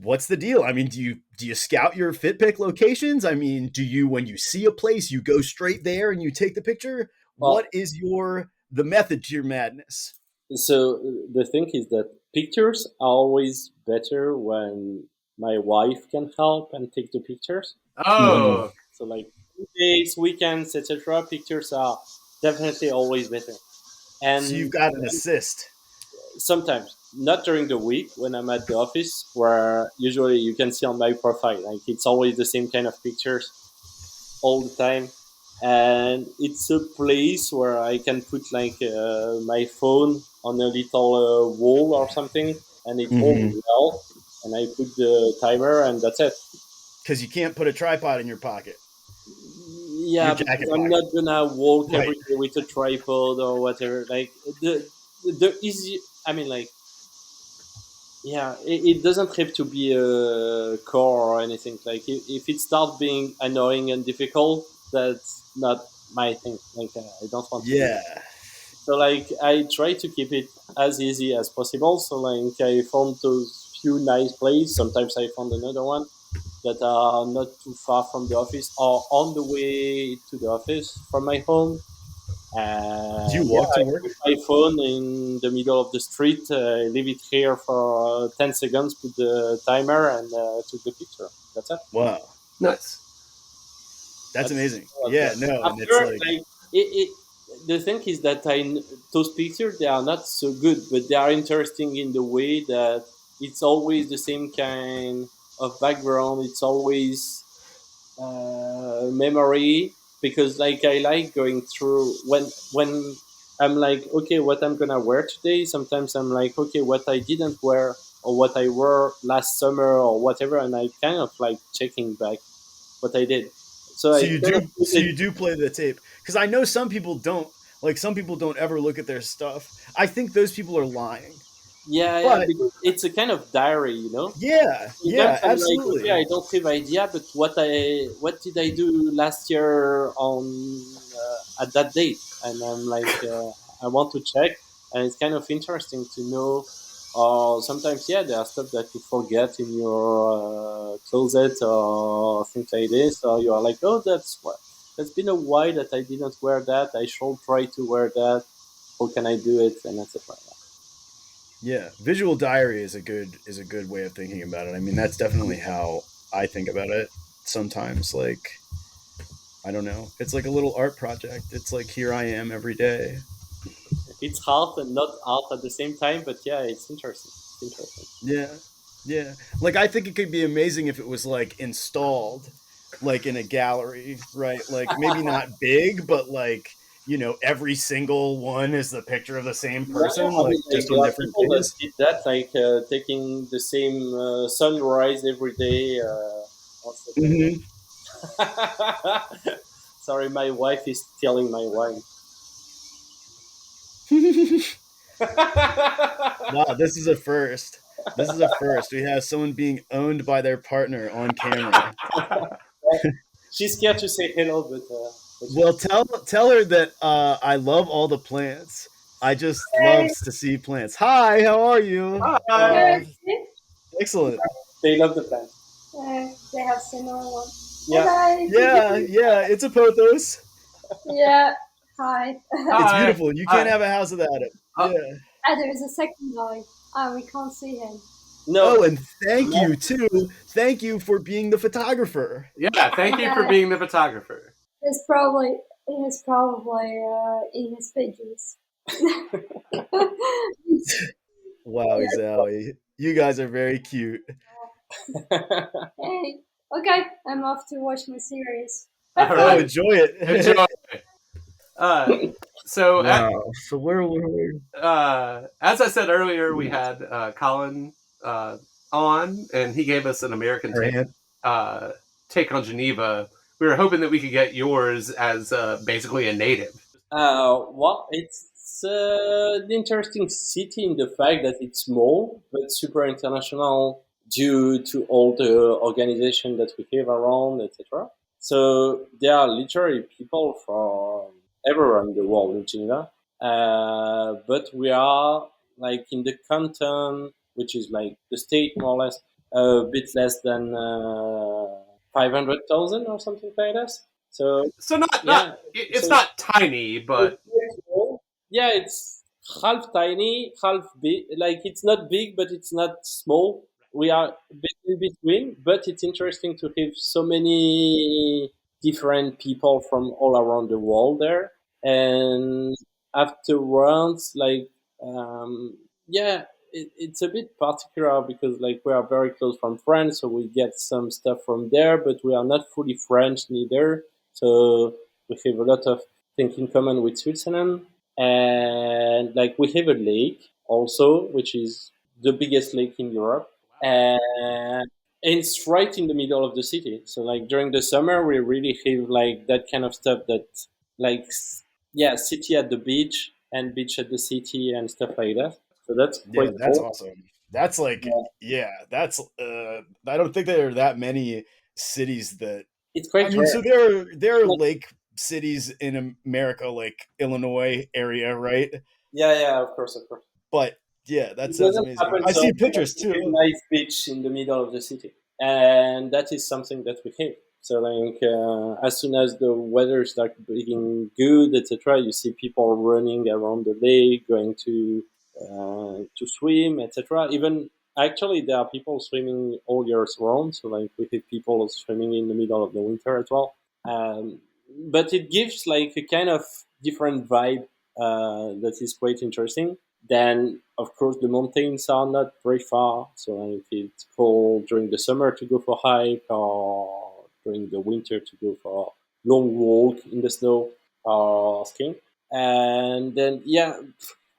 A: what's the deal? I mean, do you scout your fit pick locations? I mean, do you, when you see a place, you go straight there and you take the picture? What
C: Well,
A: is the method to your madness?
C: so the thing is that pictures are always better when my wife can help and take the pictures.
A: Mm-hmm.
B: Oh,
C: So like days, weekends, etc. Pictures are definitely always better.
A: So you've
C: And
A: got an assist.
C: sometimes not during the week when I'm at the office, where usually you can see on my profile, like it's always the same kind of pictures all the time, and it's a place where I can put like my phone on a little wall or something, and it
A: Mm-hmm.
C: holds well, and I put the timer, and that's it.
A: Because you can't put a tripod in your pocket, your
C: Yeah,
A: jacket
C: because I'm
A: pocket.
C: not gonna walk
A: Right.
C: every day with a tripod or whatever. Like the easy, I mean, like yeah, it doesn't have to be a core or anything. Like if it starts being annoying and difficult, that's not my thing. Like I don't want to do
A: Yeah.
C: that. So like I try to keep it as easy as possible. So like I found those few nice places. Sometimes I found another one that are not too far from the office or on the way to the office from my home.
A: Do you walk to work?
C: I put my phone in the middle of the street, leave it here for 10 seconds, put the timer, and took the picture. That's it.
A: Wow,
B: Nice.
A: that's amazing.
C: What
A: Yeah, no, and it's
C: after,
A: like,
C: the thing is that those pictures, they are not so good, but they are interesting in the way that it's always the same kind of background. It's always memory, because like I like going through when I'm like, okay, what I'm gonna wear today. Sometimes I'm like, okay, what I didn't wear or what I wore last summer or whatever, and I kind of like checking back what I did. So I kind of put
A: so
C: it.
A: you do play the tape, because I know some people don't. Like some people don't ever look at their stuff. I think those people are lying.
C: Yeah, yeah,
A: But
C: because it's a kind of diary, you know.
A: yeah,
C: Sometimes
A: yeah,
C: I'm like, okay,
A: absolutely.
C: I don't have idea, but what did I do last year on at that date? And I'm like, I want to check, and it's kind of interesting to know. Or sometimes, yeah, there are stuff that you forget in your closet or things like this, or you are like, oh, that's what. It's been a while that I didn't wear that. I should try to wear that. How can I do it? And etc.
A: Yeah, visual diary is a good way of thinking about it. I mean, that's definitely how I think about it. Sometimes, like, I don't know, it's like a little art project. It's like here I am every day.
C: It's hard and not art at the same time, but yeah, it's interesting. It's interesting.
A: Yeah, yeah. Like I think it could be amazing if it was like installed, like in a gallery, right? Like maybe not big, but like every single one is the picture of the same
C: Yeah,
A: person,
C: I
A: like
C: mean, like
A: just
C: there
A: on
C: are
A: different
C: people that
A: days.
C: did that, like taking the same sunrise every day. Or stuff like
A: Hmm.
C: that. Sorry, my wife is stealing my wine.
A: Wow, this is a first. This is a first. We have someone being owned by their partner on camera.
C: She's scared to say hello, but
A: Well, tell her that I love all the plants. I just
D: Hey,
A: loves to see plants. Hi, how are you?
B: Hi.
D: good.
A: Excellent.
C: they love the plant.
D: They have similar one. Hey
C: Yeah.
D: guys.
A: Yeah, yeah, it's a pothos.
D: Yeah. Hi.
A: It's
B: Hi.
A: beautiful. You can't
B: Hi.
A: have a house without it.
B: Uh,
A: Yeah.
D: There is a second guy. We can't see him.
C: No.
A: Oh, and thank you too. Thank you for being the photographer.
B: yeah. Thank you for
D: Yeah.
B: being the photographer.
D: He's probably in his pages.
A: Wowie zowie. You guys are very cute.
D: Hey. Okay, I'm off to watch my series.
B: All
D: Have
A: Oh,
D: fun.
B: right.
A: enjoy it.
B: Enjoy. Uh, so,
A: Wow. So where were we?
B: as I said earlier, we had Colin uh, on, and he gave us an American
A: Her hand.
B: take on Geneva. We were hoping that we could get yours as basically a native.
C: Well, it's an interesting city in the fact that it's small but super international due to all the organization that we have around, etc. So there are literally people from everywhere in the world in Geneva. But we are like in the canton, which is like the state more or less, a bit less than 500,000 or something like that. So
B: So not
C: yeah,
B: it's
C: so
B: not tiny, but
C: yeah, it's half tiny, half big. Like it's not big, but it's not small. We are a bit in between, but it's interesting to have so many different people from all around the world there. And afterwards, like, yeah, it's a bit particular because like we are very close from France, so we get some stuff from there, but we are not fully French neither. So we have a lot of things in common with Switzerland. And like we have a lake also, which is the biggest lake in Europe, and it's right in the middle of the city. So like during the summer, we really have like that kind of stuff that like yeah, city at the beach and beach at the city and stuff like that. So that's
A: Yeah,
C: quite
A: that's
C: cool.
A: awesome. That's like,
C: Yeah,
A: yeah, that's I don't think there are that many cities that
C: it's
A: I
C: quite
A: mean,
C: rare.
A: so there are
C: Like,
A: lake cities in America, like Illinois area, right?
C: yeah, yeah, of course, of course.
A: But yeah, that
C: It
A: sounds
C: doesn't
A: amazing.
C: happen
A: I
C: so
A: see
C: often that
A: pictures
C: we have
A: too.
C: nice beach in the middle of the city, and that is something that we have. So like as soon as the weather starts being good, etc., you see people running around the lake, going to swim, etc. Even actually, there are people swimming all year round. So like we have people swimming in the middle of the winter as well. Um, but it gives like a kind of different vibe that is quite interesting. Then, of course, the mountains are not very far, so like it's cool during the summer to go for hike, or during the winter to go for long walk in the snow or skiing. And then, yeah,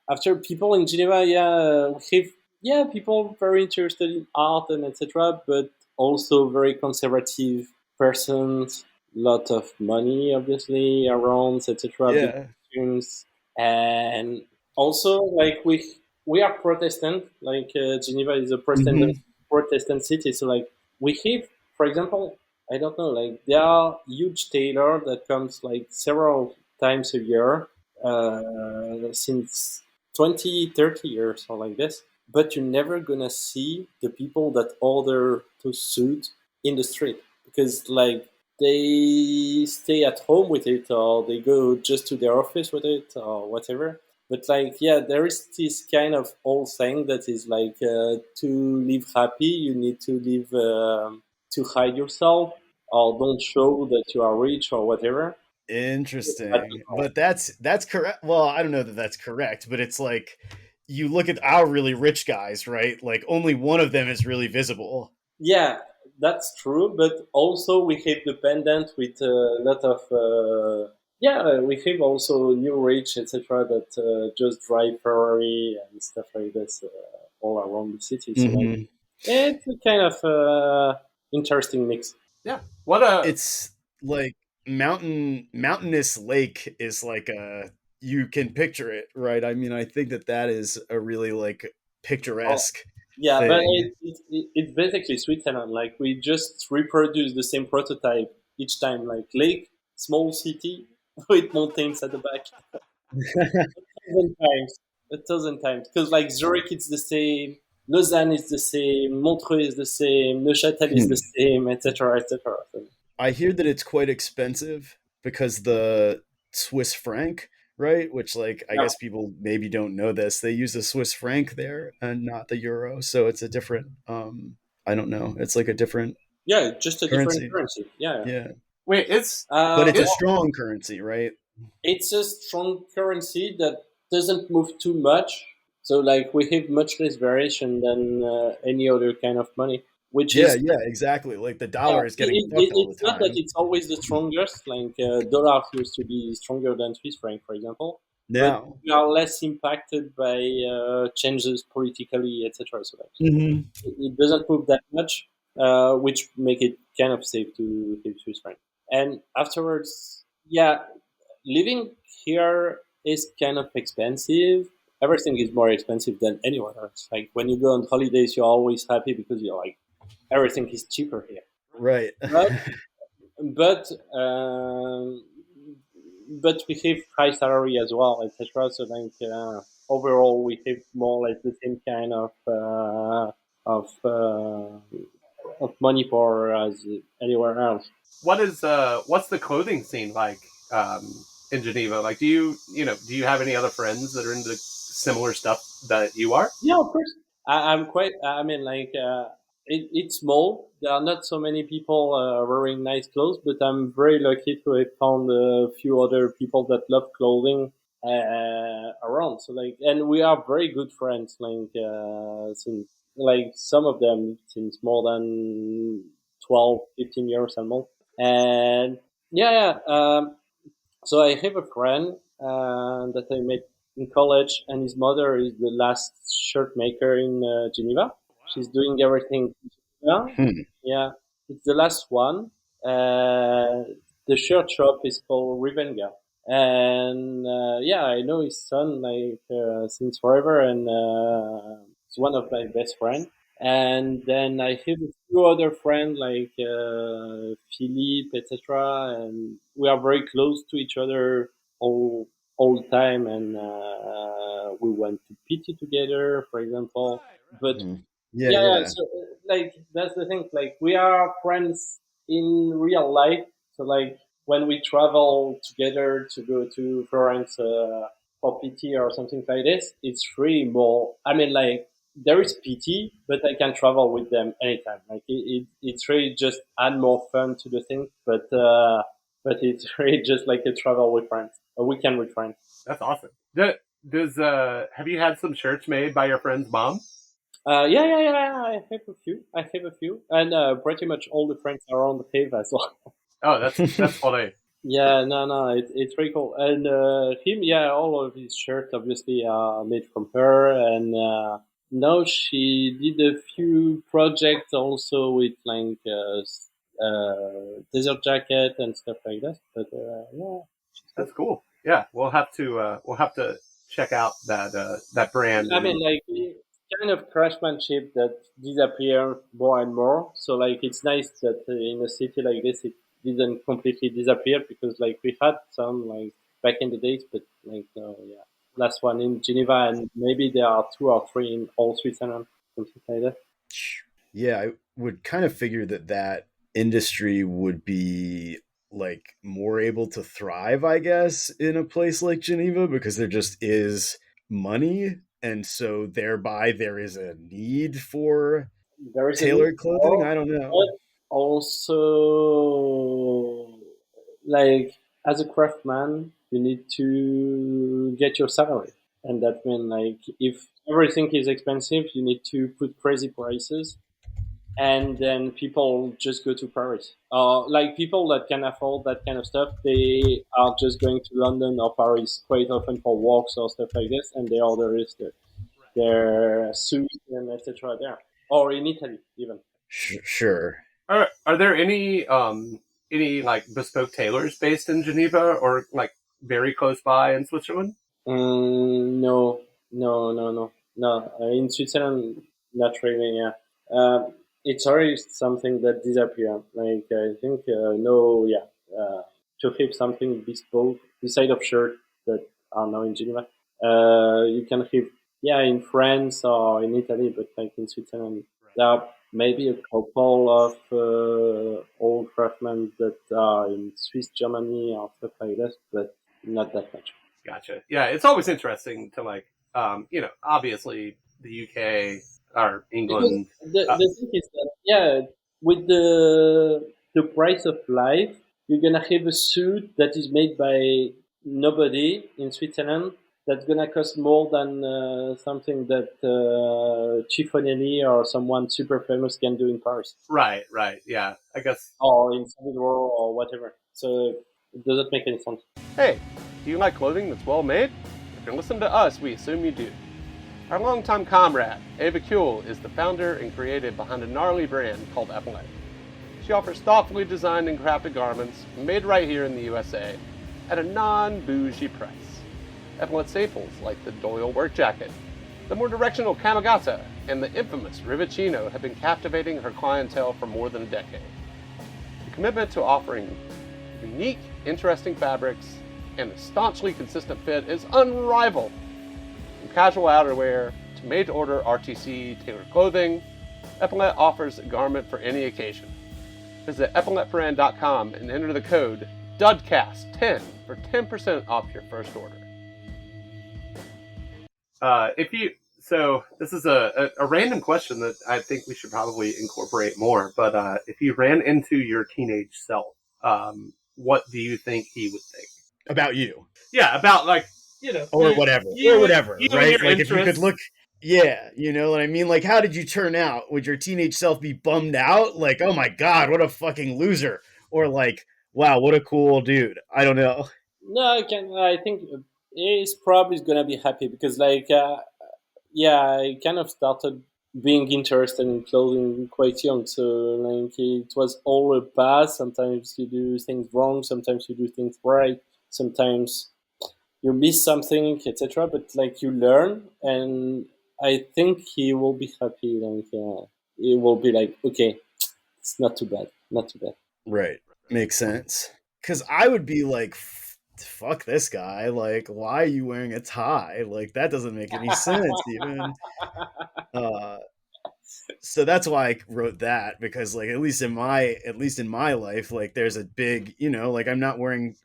C: after people in Geneva, we have people very interested in art and etc., but also very conservative persons, lot of money obviously around, etc., big
A: Yeah.
C: costumes, and also like we are Protestant, like Geneva is a
A: Hmm.
C: Protestant city, so like we have, for example, I don't know, like there are huge tailor that comes like several times a year since 20, 30 years or like this, but you're never gonna see the people that order to suit in the street because like they stay at home with it or they go just to their office with it or whatever. But like yeah, there is this kind of old saying that is like to live happy you need to live to hide yourself or don't show that you are rich or whatever. At
A: Interesting. But that's correct. Well, I don't know that that's correct, but it's like you look at our really rich guys, right? Like only one of them is really visible.
C: Yeah, that's true. But also we have dependent with a lot of we have also new rich etc. that just drive Ferrari and stuff like this all around the city. So like
A: Hmm.
C: it's a kind of interesting mix.
B: Yeah. What a
A: It's like mountainous lake is like a you can picture it, right? I mean, I think that that is a really like
C: Oh,
A: picturesque
C: yeah, but
A: thing.
C: it's basically Switzerland. Like we just reproduce the same prototype each time. Like lake, small city with mountains at the back. Thousand times, a thousand times. Because like Zurich, it's the same. Lausanne is the same. Montreux is the same. Neuchâtel is the same, etc., etc. So,
A: I hear that it's quite expensive because the Swiss franc, right? Which, like, I
C: yeah,
A: guess people maybe don't know this. They use the Swiss franc there and not the euro, so it's a different. I don't know. It's like a different
C: yeah, just a different
A: currency.
C: currency. Yeah.
A: Yeah,
B: wait. It's
A: but it's a
B: it.
C: Well,
A: strong currency, right?
C: it's a strong currency that doesn't move too much. So like we have much less variation than any other kind of money, which
A: Yeah,
C: is
A: yeah, exactly. Like the
C: yeah.
A: dollar is getting fucked all the
C: It's not that
A: time
C: it's always the strongest. Like dollar used to be stronger than Swiss franc, for example, but
A: now.
C: we are less impacted by changes politically, etc. So like,
A: Hmm.
C: it doesn't move that much, which make it kind of safe to hit Swiss franc. And afterwards, yeah, living here is kind of expensive. Everything is more expensive than anywhere else. Like when you go on holidays, you're always happy because you're like everything is cheaper here.
A: Right.
C: But but um, but we have high salary as well, etc. So like overall, we have more or less the same kind of money for as anywhere else.
B: What is what's the clothing scene like in Geneva? Like, do you have any other friends that are into similar stuff that you are?
C: Yeah, of course. I'm quite. I mean, like it's small. There are not so many people wearing nice clothes, but I'm very lucky to have found a few other people that love clothing around. So like, and we are very good friends. Like since like some of them since more than 12, 15 years and more. And yeah, yeah. So I have a friend that I met in college, and his mother is the last shirt maker in Geneva. She's doing everything. Yeah,
A: Hmm.
C: yeah. It's the last one. The shirt shop is called Rivenga, and yeah, I know his son like since forever, and it's one of my best friends. And then I have a few other friends like Philippe, etc. And we are very close to each other all the time. And we went to PT together, for example. But
A: Hmm. Yeah,
C: yeah,
A: yeah.
C: so like that's the thing. Like we are friends in real life. So like when we travel together to go to Florence for PT or something like this, it's really more. I mean, like there is PT, but I can travel with them anytime. Like it's really just add more fun to the thing, but it's really just like a travel with friends, a weekend with friends.
B: That's awesome. Does have you had some shirts made by your friend's mom?
C: Yeah. I have a few. And pretty much all the friends around have as well.
B: Oh, that's funny.
C: Yeah, no, it's very cool. And him, yeah, all of his shirts obviously are made from her. And now she did a few projects also with like desert jacket and stuff like that. But yeah,
B: That's cool. Yeah, we'll have to check out that brand.
C: I mean, like it's kind of craftsmanship that disappear more and more. So like it's nice that in a city like this it didn't completely disappear because like we had some like back in the days, but like yeah, last one in Geneva and maybe there are 2 or 3 in all Switzerland, something like that.
A: Yeah, I would kind of figure that industry would be like more able to thrive, I guess, in a place like Geneva because there just is money, and so thereby there is a need for
C: There is a need
A: tailored clothing.
C: for,
A: I don't know.
C: but also like as a craftsman, you need to get your salary, and that means like if everything is expensive, you need to put crazy prices, and then people just go to Paris. Like people that can afford that kind of stuff, they are just going to London or Paris quite often for walks or stuff like this, and they order their suits and etc. there, or in Italy even.
A: Sure.
B: Are there any like bespoke tailors based in Geneva or like very close by in Switzerland?
C: No, no. In Switzerland, not really. Yeah, it's always something that disappear. Like I think no, yeah. To have something bespoke beside of shirt that are now in Geneva, you can have yeah in France or in Italy, but like in Switzerland, there are maybe a couple of old craftsmen that are in Swiss Germany or stuff like that, but not that much.
B: Gotcha. Yeah, it's always interesting to like, obviously the UK or
C: Because
B: England.
C: the thing is that yeah, with the price of life, you're gonna have a suit that is made by nobody in Switzerland that's gonna cost more than something that Chiffonelli or someone super famous can do in Paris
B: Right. Yeah, I guess.
C: or in Savile Row or whatever. So it doesn't make any sense.
B: Hey, do you like clothing that's well made? If you're listening to us, we assume you do. Our longtime comrade, Ava Kuehl, is the founder and creative behind a gnarly brand called Epaulet. She offers thoughtfully designed and crafted garments made right here in the USA at a non-bougie price. Epaulet staples like the Doyle work jacket, the more directional Kamigata, and the infamous Rivicino have been captivating her clientele for more than a decade. The commitment to offering unique, interesting fabrics and a staunchly consistent fit is unrivaled. From casual outerwear to made-to-order RTC tailored clothing, Epaulet offers a garment for any occasion. Visit epauletbrand.com and enter the code DUDCAST10 for 10% off your first order. So this is a random question that I think we should probably incorporate more, but if you ran into your teenage self, what do you think he would think?
A: About you.
B: Yeah, about like,
A: or whatever, right? Like if you could look, yeah, you know what I mean? Like, how did you turn out? Would your teenage self be bummed out? Like, oh my God, what a fucking loser. Or like, wow, what a cool dude. I don't know.
C: No, I think he's probably gonna be happy because like yeah, I kind of started being interested in clothing quite young. So like it was all a path. Sometimes you do things wrong, sometimes you do things right, sometimes you miss something, etc. But like you learn, and I think he will be happy. Like he will be like, okay, it's not too bad, not too bad.
A: Right. Makes sense. Because I would be like, fuck this guy. Like, why are you wearing a tie? Like, that doesn't make any sense, even. Uh, so that's why I wrote that, because like at least in my life, like there's a big, like I'm not wearing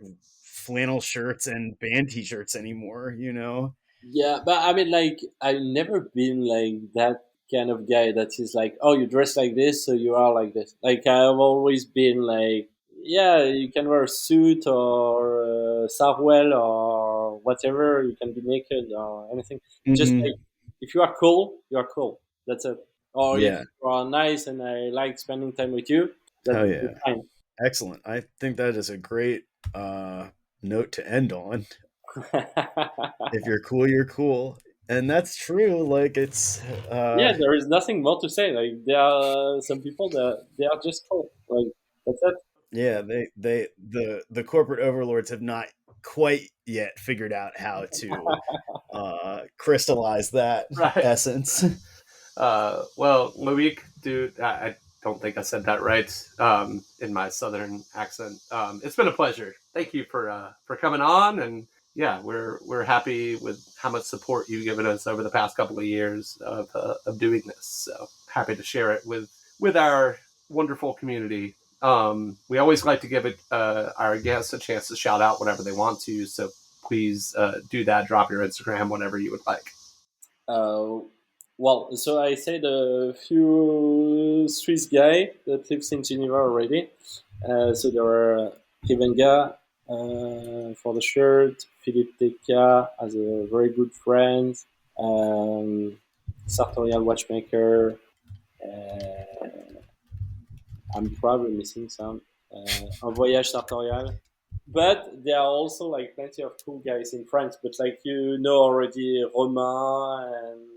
A: flannel shirts and band t-shirts anymore,
C: Yeah, but I mean, like, I've never been like that kind of guy that is like, oh, you dress like this, so you are like this. Like, I've always been like, yeah, you can wear a suit or sarwell or whatever. You can be naked or anything. Just
A: Mhm.
C: like, if you are cool, you are cool. That's it. Or if
A: Yeah.
C: you are nice and I like spending time with you, that's
A: Oh yeah.
C: fine.
A: Excellent. I think that is a great note to end on. If you're cool, you're cool. And that's true. Like it's
C: Yeah, there is nothing more to say. Like there are some people that they are just cool. Like that's it.
A: yeah, the corporate overlords have not quite yet figured out how to crystallize that
B: Right.
A: essence.
B: Well, Loïc, dude, I don't think I said that right in my southern accent. It's been a pleasure. Thank you for coming on, and yeah, we're happy with how much support you've given us over the past couple of years of doing this. So happy to share it with our wonderful community. We always like to give our guests a chance to shout out whatever they want to. So please do that. Drop your Instagram, whatever you would like.
C: Uh, well, so I said a few Swiss guy that lives in Geneva already. So there are Rivenga for the shirt, Philippe Teka as a very good friend, um, Sartorial watchmaker. Uh, I'm probably missing some. Un voyage sartorial. But there are also like plenty of cool guys in France. But like you know already, Romain and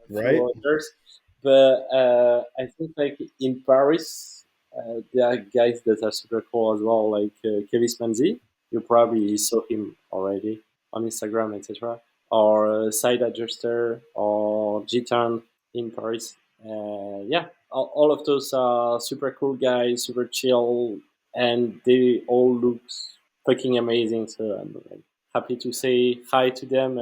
C: a
A: Right?
C: few others. But I think like in Paris, there are guys that are super cool as well, like Kevin Manzi. You probably saw him already on Instagram, etc. Or Side Adjuster or Gitan in Paris. Yeah, all of those are super cool guys, super chill, and they all look fucking amazing. So I'm like, happy to say hi to them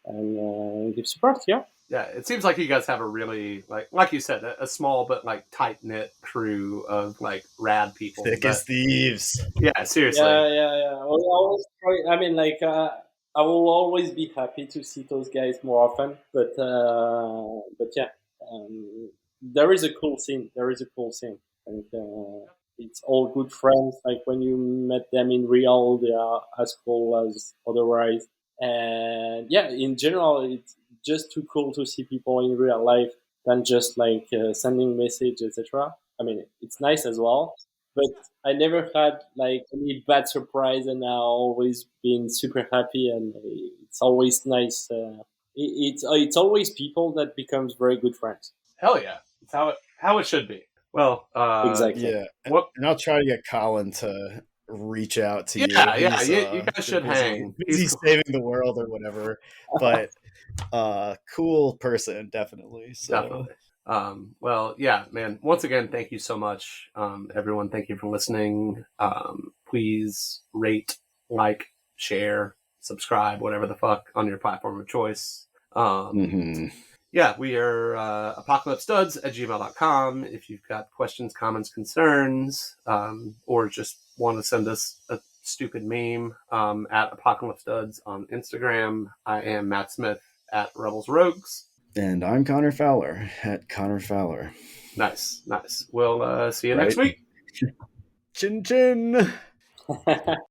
C: and give support. Yeah.
B: Yeah, it seems like you guys have a really like you said, a small but like tight knit crew of like rad people.
A: Thick as thieves.
B: Yeah, seriously.
C: Yeah. I will always try, I mean, like, I will always be happy to see those guys more often. But yeah, there is a cool scene. There is a cool scene, and it's all good friends. Like when you met them in real, they are as cool as otherwise. And yeah, in general, it's just too cool to see people in real life than just like sending message, etc. I mean, it's nice as well, but I never had like any bad surprise, and I always been super happy, and it's always nice. It's always people that becomes very good friends.
B: Hell yeah. It's how it should be. Well,
C: Exactly.
A: Yeah.
B: what
A: And I'll try to get Colin to reach out to you.
B: yeah,
A: He's
B: you guys should hang.
A: busy
B: He's cool.
A: saving the world or whatever. But cool person, definitely. So
B: Definitely. Well, yeah, man. Once again, thank you so much, everyone. Thank you for listening. Please rate, like, share, subscribe, whatever the fuck on your platform of choice. Yeah, we are apocalypsestuds@gmail.com. If you've got questions, comments, concerns, or just want to send us a stupid meme, at Apocalypse Studs on Instagram. I am Matt Smith at Rebels Rogues.
A: And I'm Connor Fowler at Connor Fowler.
B: Nice. We'll see you next week.
A: Chin chin.